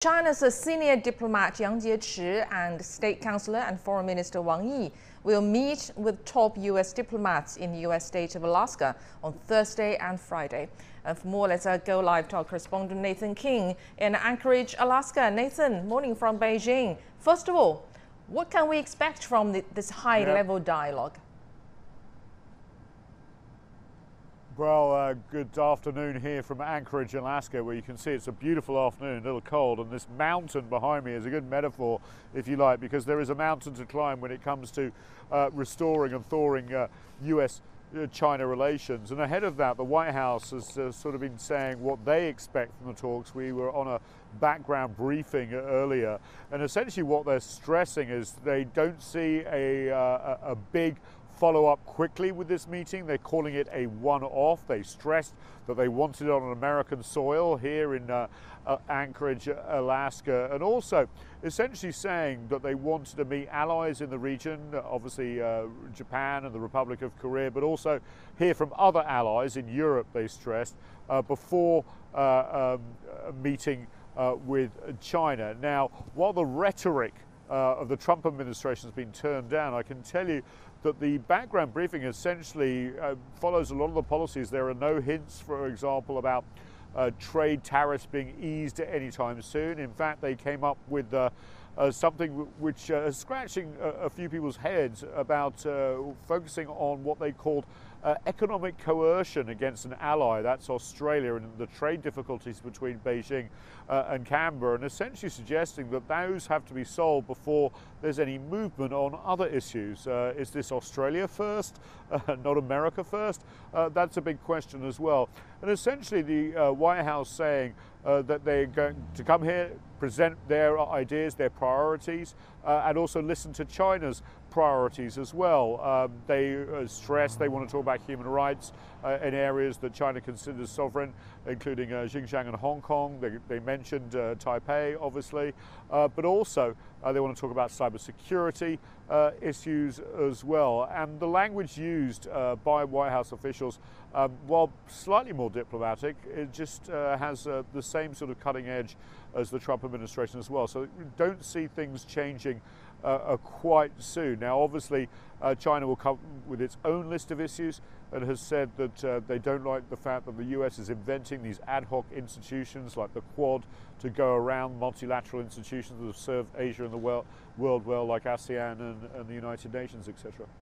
China's senior diplomat Jiechi and State Councilor and Foreign Minister Wang Yi will meet with top U.S. diplomats in the U.S. state of Alaska on Thursday and Friday. And for more, let's go live to our correspondent Nathan King in Anchorage, Alaska. Nathan, morning from Beijing. First of all, what can we expect from this high-level dialogue? Well, good afternoon here from Anchorage, Alaska, where you can see it's a beautiful afternoon, a little cold, and this mountain behind me is a good metaphor, if you like, because there is a mountain to climb when it comes to restoring and thawing US-China relations. And ahead of that, the White House has sort of been saying what they expect from the talks. We were on a background briefing earlier, and essentially what they're stressing is they don't see a big follow-up quickly with this meeting. They're calling it a one-off. They stressed that they wanted it on American soil here in Anchorage, Alaska, and also essentially saying that they wanted to meet allies in the region, obviously Japan and the Republic of Korea, but also hear from other allies in Europe, they stressed, before meeting with China. Now, while the rhetoric of the Trump administration has been turned down, I can tell you that the background briefing essentially follows a lot of the policies. There are no hints, for example, about trade tariffs being eased anytime soon. In fact, they came up with something which is scratching a few people's heads about focusing on what they called economic coercion against an ally, that's Australia, and the trade difficulties between Beijing and Canberra, and essentially suggesting that those have to be solved before there's any movement on other issues. Is this Australia first, not America first? That's a big question as well. And essentially the White House saying that they're going to come here, present their ideas, their priorities, and also listen to China's priorities as well. They stress they want to talk about human rights in areas that China considers sovereign, including Xinjiang and Hong Kong. They mentioned Taipei, obviously, but also they want to talk about cybersecurity issues as well. And the language used by White House officials, while slightly more diplomatic, it just has the same sort of cutting edge as the Trump administration as well. So don't see things changing quite soon. Now, obviously, China will come with its own list of issues and has said that they don't like the fact that the US is inventing these ad hoc institutions like the Quad to go around multilateral institutions that have served Asia and the world well, like ASEAN and the United Nations, etc.